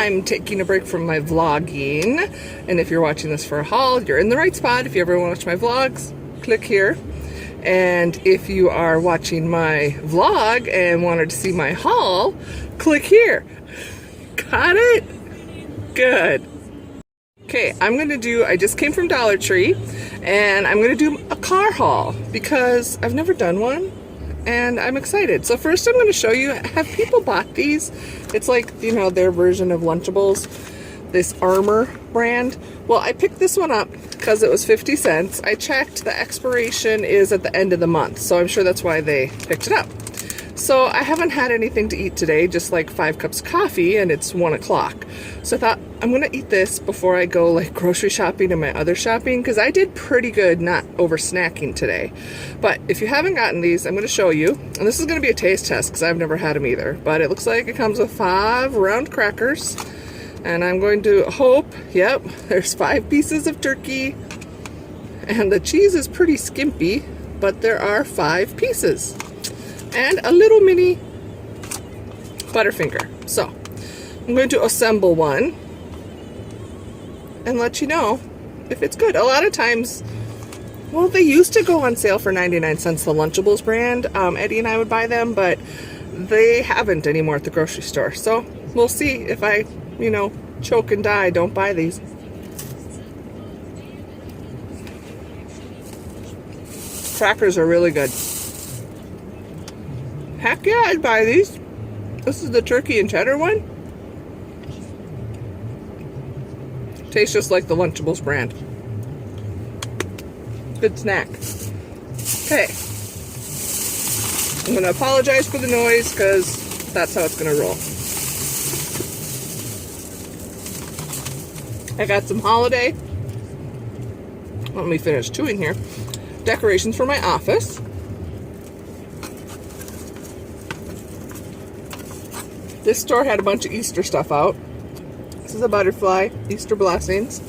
I'm taking a break from my vlogging, and if you're watching this for a haul, you're in the right spot. If you ever want to watch my vlogs, click here. And if you are watching my vlog and wanted to see my haul, click here. Got it? Good. Okay, I just came from Dollar Tree, and I'm gonna do a car haul because I've never done one, and I'm excited. So first I'm gonna show you, have people bought these? It's like, you know, their version of Lunchables, this Armor brand. Well, I picked this one up because it was 50 cents. I checked, the expiration is at the end of the month, so I'm sure that's why they picked it up. So I haven't had anything to eat today, just like 5 cups of coffee, and it's 1 o'clock. So I thought I'm gonna eat this before I go like grocery shopping and my other shopping, because I did pretty good not over snacking today. But if you haven't gotten these, I'm gonna show you, and this is gonna be a taste test because I've never had them either. But it looks like it comes with 5 round crackers, and I'm going to hope, yep, there's 5 pieces of turkey, and the cheese is pretty skimpy, but there are 5 pieces. And a little mini Butterfinger. So I'm going to assemble one and let you know if it's good. A lot of times, well, they used to go on sale for 99 cents, the Lunchables brand. Eddie and I would buy them, but they haven't anymore at the grocery store. So we'll see if I, you know, choke and die. Don't buy these. Crackers are really good. Heck yeah, I'd buy these. This is the turkey and cheddar one. Tastes just like the Lunchables brand. Good snack. Okay. I'm going to apologize for the noise because that's how it's going to roll. I got some holiday, let me finish chewing here, decorations for my office. This store had a bunch of Easter stuff out. This is a butterfly, Easter blessings.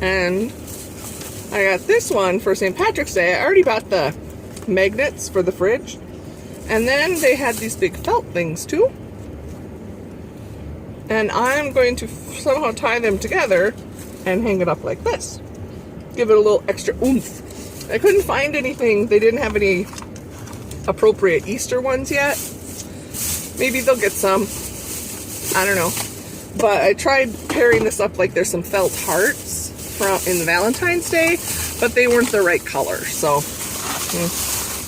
And I got this one for St. Patrick's Day. I already bought the magnets for the fridge. And then they had these big felt things too. And I'm going to somehow tie them together and hang it up like this. Give it a little extra oomph. I couldn't find anything. They didn't have any appropriate Easter ones yet. Maybe they'll get some. I don't know. But I tried pairing this up like there's some felt hearts in the Valentine's Day, but they weren't the right color. So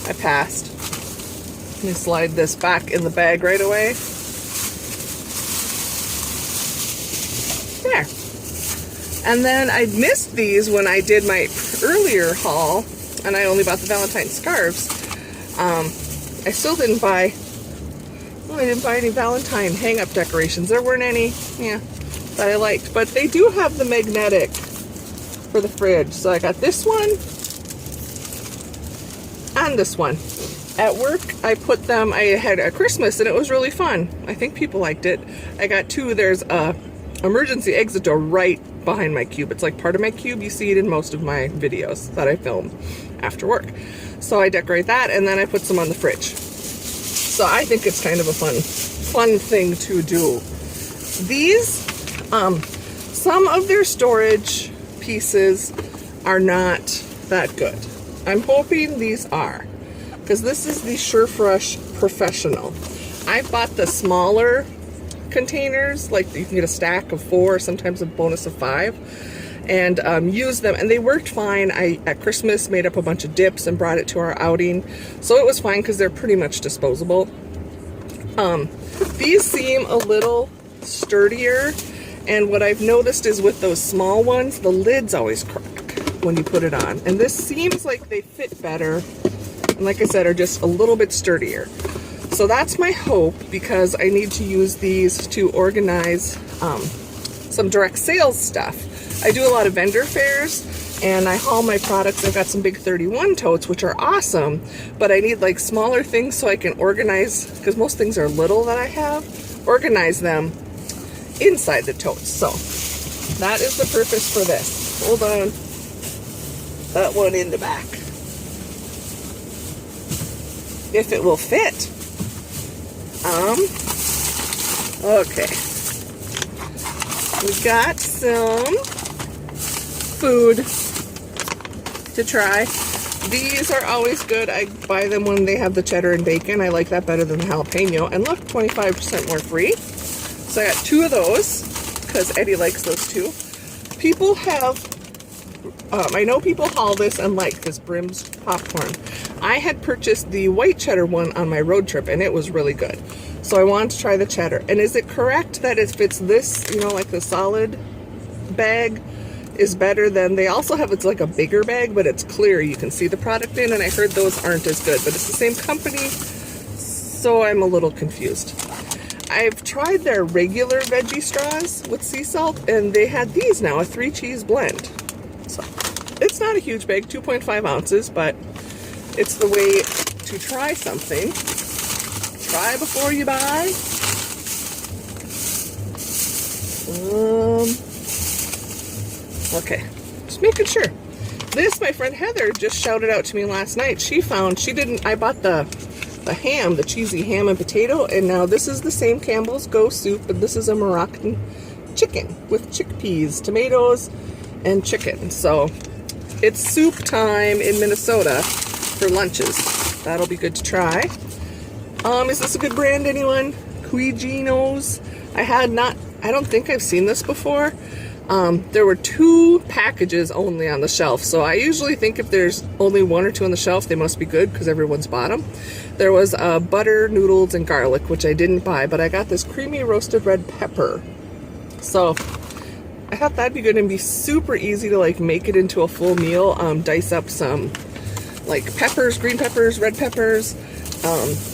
I passed. Let me slide this back in the bag right away. There. And then I missed these when I did my earlier haul, and I only bought the Valentine scarves. I still didn't buy... I didn't buy any Valentine hang-up decorations. There weren't any, that I liked. But they do have the magnetic for the fridge. So I got this one and this one. At work, I put them, I had a Christmas and it was really fun. I think people liked it. I got 2. There's a emergency exit door right behind my cube. It's like part of my cube. You see it in most of my videos that I film after work. So I decorate that and then I put some on the fridge. So I think it's kind of a fun thing to do. These, some of their storage pieces are not that good. I'm hoping these are, because this is the Surefresh Professional. I bought the smaller containers, like you can get a stack of 4, sometimes a bonus of 5, and use them, and they worked fine. I, at Christmas, made up a bunch of dips and brought it to our outing, so it was fine because they're pretty much disposable. These seem a little sturdier, and what I've noticed is with those small ones, the lids always crack when you put it on, and this seems like they fit better, and like I said, are just a little bit sturdier. So that's my hope, because I need to use these to organize some direct sales stuff. I do a lot of vendor fairs and I haul my products. I've got some big 31 totes, which are awesome, but I need like smaller things so I can organize, because most things are little that I have, organize them inside the totes. So that is the purpose for this. Hold on. That one in the back. If it will fit. Okay. We got some food to try. These are always good. I buy them when they have the cheddar and bacon. I like that better than the jalapeno. And look, 25% more free. So I got 2 of those because Eddie likes those too. People have, I know people haul this and like this Brim's popcorn. I had purchased the white cheddar one on my road trip and it was really good. So I wanted to try the cheddar. And is it correct that if it's this, you know, like the solid bag is better than, they also have, it's like a bigger bag, but it's clear. You can see the product in, and I heard those aren't as good, but it's the same company. So I'm a little confused. I've tried their regular veggie straws with sea salt, and they had these now, a 3-cheese blend. So it's not a huge bag, 2.5 ounces, but it's the way to try something. Try before you buy. Okay, just making sure. This, my friend Heather just shouted out to me last night. She found, I bought the ham, the cheesy ham and potato, and now this is the same Campbell's Go soup, but this is a Moroccan chicken with chickpeas, tomatoes, and chicken. So it's soup time in Minnesota for lunches. That'll be good to try. Is this a good brand, anyone? Cuiginos. I don't think I've seen this before. There were 2 packages only on the shelf, so I usually think if there's only 1 or 2 on the shelf, they must be good because everyone's bought them. There was butter, noodles, and garlic, which I didn't buy, but I got this creamy roasted red pepper. So I thought that'd be good and be super easy to like make it into a full meal. Dice up some like peppers, green peppers, red peppers,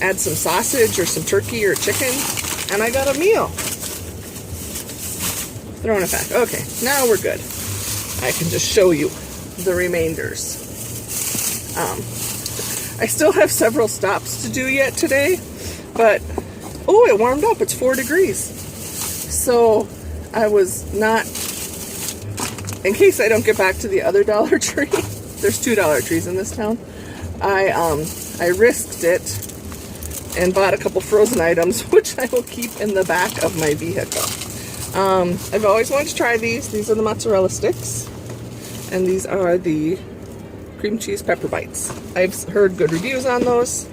add some sausage or some turkey or chicken, and I got a meal. Throwing it back. Okay, now we're good. I can just show you the remainders. I still have several stops to do yet today, but oh, it warmed up. It's 4 degrees. So I was not, in case I don't get back to the other Dollar Tree, there's 2 Dollar Trees in this town. I risked it and bought a couple frozen items, which I will keep in the back of my vehicle. I've always wanted to try these. These are the mozzarella sticks, and these are the cream cheese pepper bites. I've heard good reviews on those.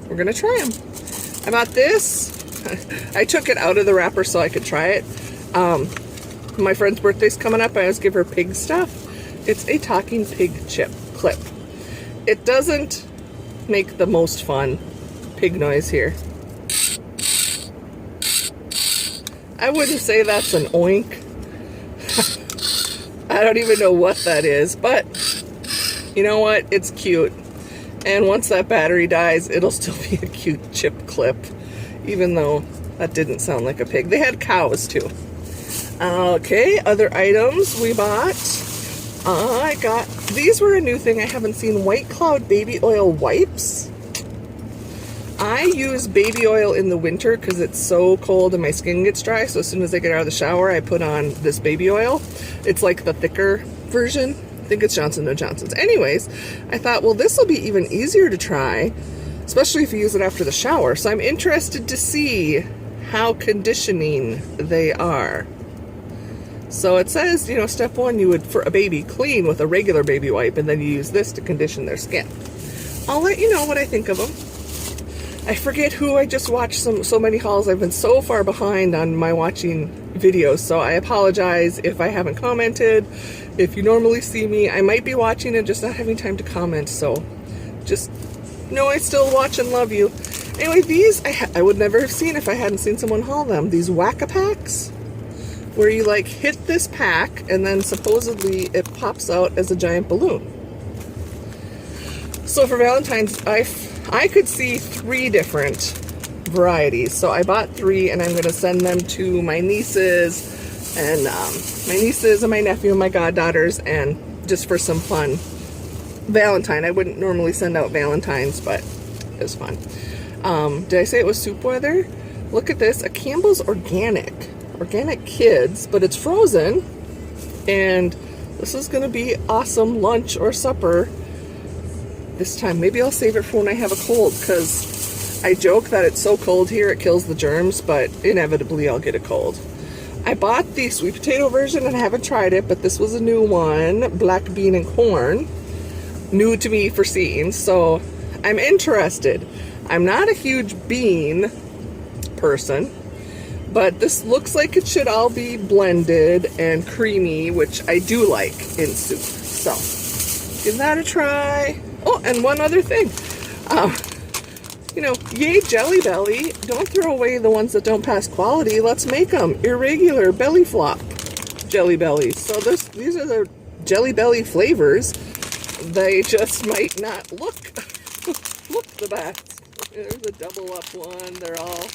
We're gonna try them. I bought this. I took it out of the wrapper so I could try it. My friend's birthday's coming up. I always give her pig stuff. It's a talking pig clip. It doesn't make the most fun pig noise here. I wouldn't say that's an oink. I don't even know what that is, but you know what? It's cute. And once that battery dies, it'll still be a cute chip clip, even though that didn't sound like a pig. They had cows too. Okay, other items we bought. I got, these were a new thing I haven't seen, White Cloud baby oil wipes. I use baby oil in the winter because it's so cold and my skin gets dry, so as soon as I get out of the shower I put on this baby oil. It's like the thicker version. I think it's Johnson & Johnson's. Anyways, I thought, well, this will be even easier to try, especially if you use it after the shower. So I'm interested to see how conditioning they are. So it says, you know, step 1, you would, for a baby, clean with a regular baby wipe, and then you use this to condition their skin. I'll let you know what I think of them. I forget who I just watched so many hauls. I've been so far behind on my watching videos, so I apologize if I haven't commented. If you normally see me, I might be watching and just not having time to comment, so just know I still watch and love you. Anyway, these I would never have seen if I hadn't seen someone haul them. These whack-a-packs, where you like hit this pack and then supposedly it pops out as a giant balloon. So for Valentine's, I could see 3 different varieties. So I bought 3 and I'm going to send them to my nieces and my nephew and my goddaughters, and just for some fun. Valentine. I wouldn't normally send out Valentines, but it was fun. Did I say it was soup weather? Look at this, a Campbell's Organic Kids, but it's frozen, and this is going to be awesome lunch or supper this time. Maybe I'll save it for when I have a cold, because I joke that it's so cold here it kills the germs, but inevitably I'll get a cold. I bought the sweet potato version and I haven't tried it, but this was a new one, black bean and corn. New to me for seeing, so I'm interested. I'm not a huge bean person, but this looks like it should all be blended and creamy, which I do like in soup. So, give that a try. Oh, and one other thing. You know, yay Jelly Belly. Don't throw away the ones that don't pass quality. Let's make them irregular belly flop Jelly Bellies. So these are the Jelly Belly flavors. They just might not look the best. There's a double up one. They're all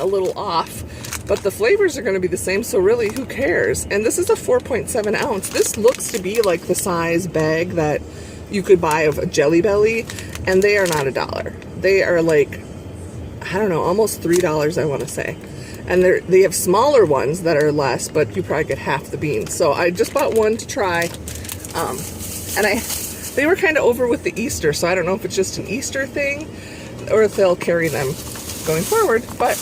a little off, but the flavors are going to be the same, so really who cares? And this is a 4.7 ounce. This looks to be like the size bag that you could buy of a Jelly Belly, and they are not $1. They are like, I don't know, almost $3, I want to say. And they have smaller ones that are less, but you probably get half the beans. So I just bought one to try, and they were kind of over with the Easter, so I don't know if it's just an Easter thing or if they'll carry them going forward. But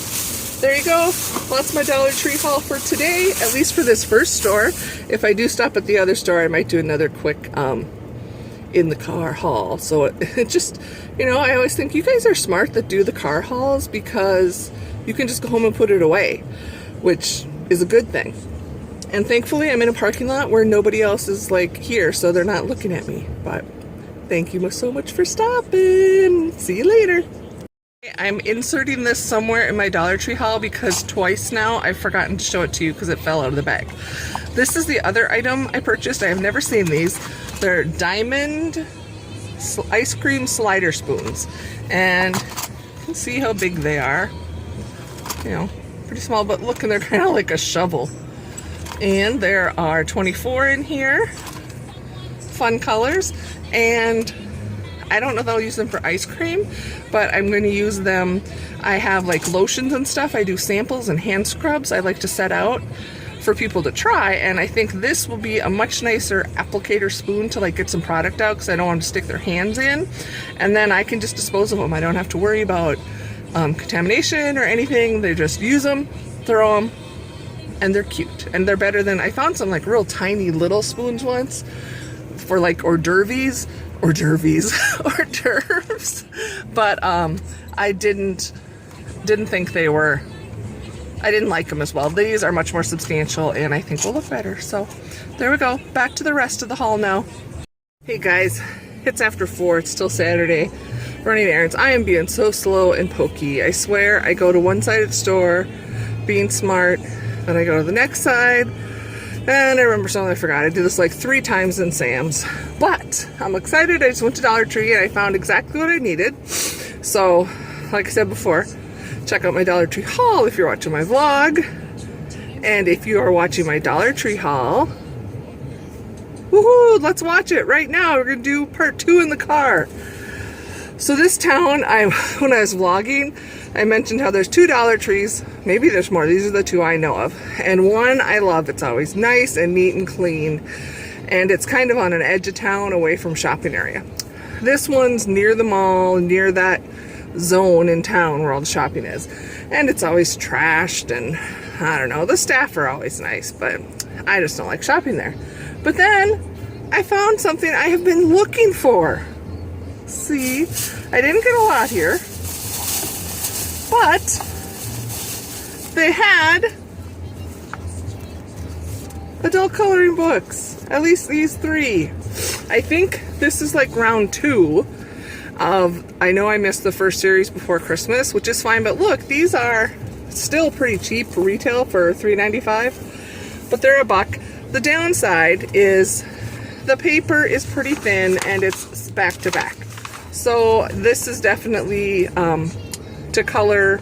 there you go. That's my Dollar Tree haul for today, at least for this first store. If I do stop at the other store, I might do another quick in the car haul. So it just, you know, I always think you guys are smart that do the car hauls, because you can just go home and put it away, which is a good thing. And thankfully I'm in a parking lot where nobody else is like here, so they're not looking at me. But thank you so much for stopping. See you later. I'm inserting this somewhere in my Dollar Tree haul because twice now I've forgotten to show it to you because it fell out of the bag. This is the other item I purchased. I have never seen these. They're diamond ice cream slider spoons, and you can see how big they are. You know, pretty small, but look, and they're kind of like a shovel. And there are 24 in here, fun colors, and I don't know if I'll use them for ice cream, but I'm going to use them. I have like lotions and stuff. I do samples and hand scrubs I like to set out for people to try, and I think this will be a much nicer applicator spoon to like get some product out, because I don't want them to stick their hands in, and then I can just dispose of them. I don't have to worry about contamination or anything. They just use them, throw them, and they're cute, and they're better than, I found some like real tiny little spoons once for like hors d'oeuvres, but I didn't think they were, I didn't like them as well. These are much more substantial and I think will look better. So there we go, back to the rest of the haul now. Hey guys, it's after 4, it's still Saturday, running errands. I am being so slow and pokey. I swear, I go to one side of the store being smart, then I go to the next side, and I remember something I forgot. I did this like 3 times in Sam's, but I'm excited. I just went to Dollar Tree and I found exactly what I needed. So, like I said before, check out my Dollar Tree haul if you're watching my vlog. And if you are watching my Dollar Tree haul, woohoo, let's watch it right now. We're gonna do part 2 in the car. So this town, when I was vlogging, I mentioned how there's 2 Dollar Trees. Maybe there's more. These are the 2 I know of. And one I love. It's always nice and neat and clean. And it's kind of on an edge of town away from shopping area. This one's near the mall, near that zone in town where all the shopping is. And it's always trashed, and I don't know. The staff are always nice, but I just don't like shopping there. But then I found something I have been looking for. See, I didn't get a lot here, but they had adult coloring books, at least these 3. I think this is like round 2 of, I know I missed the first series before Christmas, which is fine, but look, these are still pretty cheap for retail for $3.95, but they're $1. The downside is the paper is pretty thin and it's back to back. So this is definitely to color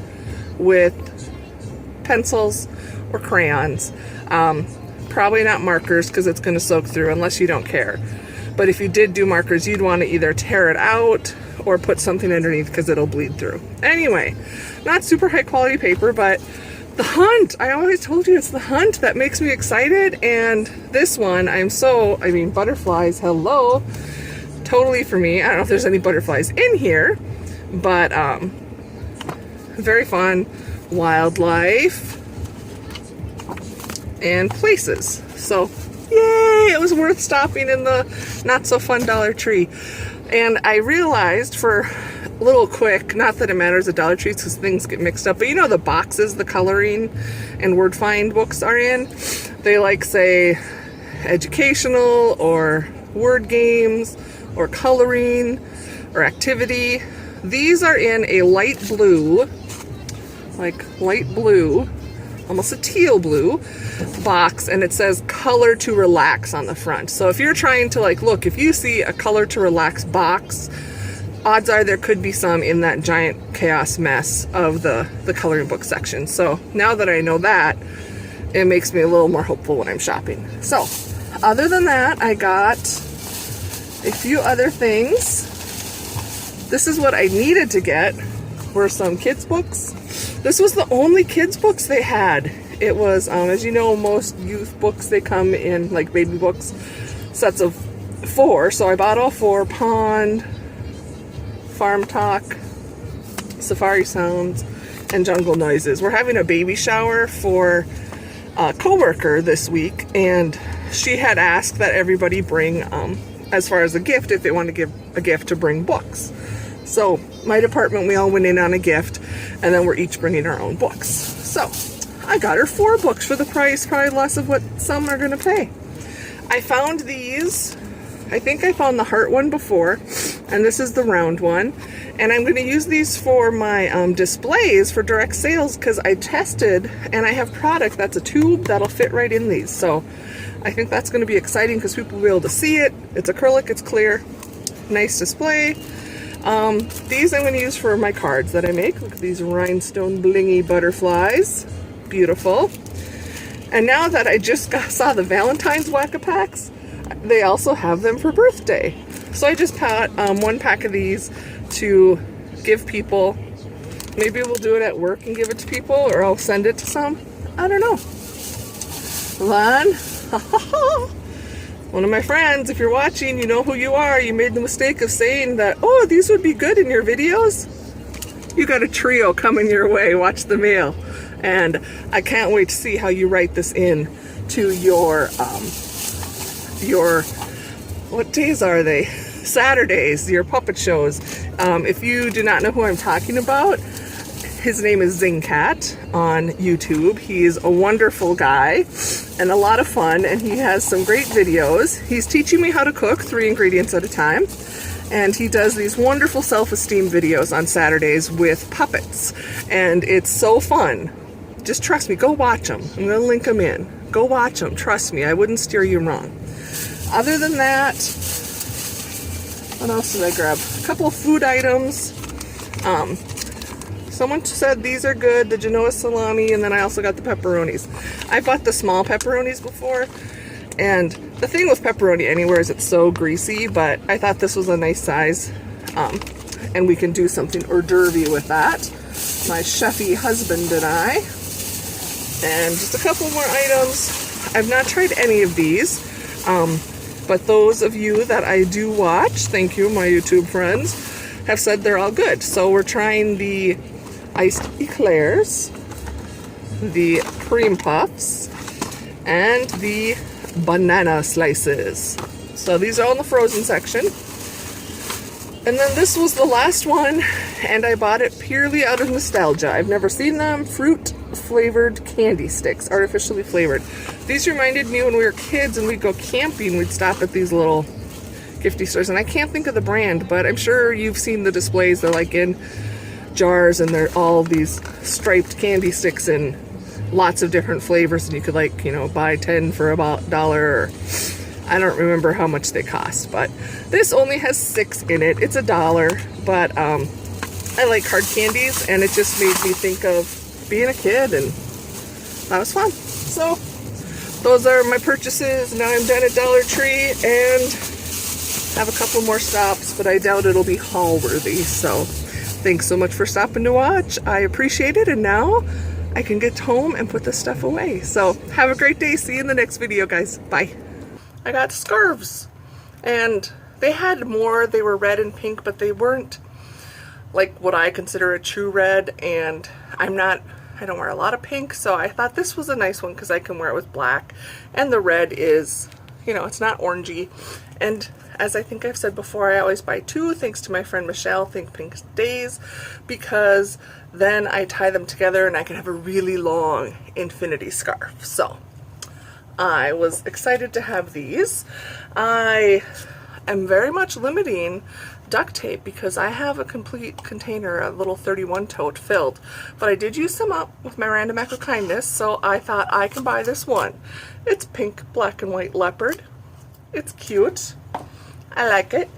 with pencils or crayons. Probably not markers because it's going to soak through unless you don't care. But if you did do markers, you'd want to either tear it out or put something underneath because it'll bleed through. Anyway, not super high quality paper, but the hunt, I always told you it's the hunt that makes me excited. And this one, I mean, butterflies, hello. Totally for me. I don't know if there's any butterflies in here, but very fun. Wildlife and places. So yay, it was worth stopping in the not so fun Dollar Tree. And I realized for a little quick, not that it matters at Dollar Trees because things get mixed up, but you know the boxes the coloring and word find books are in, they like say educational or word games or coloring or activity. These are in a light blue, like light blue, almost a teal blue box, and it says color to relax on the front. So if you're trying to like look, if you see a color to relax box, odds are there could be some in that giant chaos mess of the coloring book section. So now that I know that, it makes me a little more hopeful when I'm shopping. So other than that, I got a few other things. This is what I needed to get, were some kids books. This was the only kids books they had. It was, as you know, most youth books, they come in, like baby books, sets of 4. So I bought all 4, Pond, Farm Talk, Safari Sounds, and Jungle Noises. We're having a baby shower for a coworker this week, and she had asked that everybody bring, as far as a gift, if they want to give a gift, to bring books. So my department, we all went in on a gift, and then we're each bringing our own books. So I got her 4 books for the price, probably less of what some are going to pay. I found these. I think I found the heart one before, and this is the round one. And I'm going to use these for my displays for direct sales because I tested and I have product that's a tube that'll fit right in these. So I think that's going to be exciting because people will be able to see it. It's acrylic, it's clear, nice display. These I'm going to use for my cards that I make. Look at these rhinestone blingy butterflies. Beautiful. And now that I just saw the Valentine's Whack-A-Packs, they also have them for birthday. So I just bought 1 pack of these to give people. Maybe we'll do it at work and give it to people, or I'll send it to some. I don't know. Then, one of my friends, if you're watching, you know who you are. You made the mistake of saying that, oh, these would be good in your videos. You got a trio coming your way. Watch the mail. And I can't wait to see how you write this in to your what days are they? Saturdays, your puppet shows. If you do not know who I'm talking about, his name is Zingcat on YouTube. He's a wonderful guy and a lot of fun, and he has some great videos. He's teaching me how to cook 3 ingredients at a time, and he does these wonderful self-esteem videos on Saturdays with puppets, and it's so fun. Just trust me, go watch them. I'm gonna link them in. Go watch them, trust me, I wouldn't steer you wrong. Other than that, what else did I grab? A couple of food items. Someone said these are good, the Genoa salami, and then I also got the pepperonis. I bought the small pepperonis before, and the thing with pepperoni anywhere is it's so greasy, but I thought this was a nice size, and we can do something hors d'oeuvre with that. My chefy husband and I. And just a couple more items. I've not tried any of these, but those of you that I do watch, thank you, my YouTube friends, have said they're all good. So we're trying the iced eclairs, the cream puffs, and the banana slices. So these are all in the frozen section. And then this was the last one, and I bought it purely out of nostalgia. I've never seen them. Fruit flavored candy sticks, artificially flavored. These reminded me when we were kids and we'd go camping, we'd stop at these little gifty stores, and I can't think of the brand, but I'm sure you've seen the displays. They're like in jars, and they're all these striped candy sticks in lots of different flavors, and you could, like, you know, buy 10 for about $1, or I don't remember how much they cost, but this only has 6 in it. It's $1, but I like hard candies, and it just made me think of being a kid, and that was fun. So those are my purchases. Now I'm done at Dollar Tree and have a couple more stops, but I doubt it'll be haul worthy. So thanks so much for stopping to watch. I appreciate it, and now I can get home and put this stuff away. So have a great day. See you in the next video, guys. Bye. I got scarves, and they had more. They were red and pink, but they weren't like what I consider a true red, and I don't wear a lot of pink, so I thought this was a nice one because I can wear it with black, and the red is, you know, it's not orangey. And as I think I've said before, I always buy two, thanks to my friend Michelle, Think Pink Days, because then I tie them together and I can have a really long infinity scarf. So I was excited to have these. I am very much limiting duct tape because I have a complete container, a little 31 tote filled, but I did use some up with my random act of kindness, so I thought I can buy this one. It's pink, black, and white leopard. It's cute. I like it.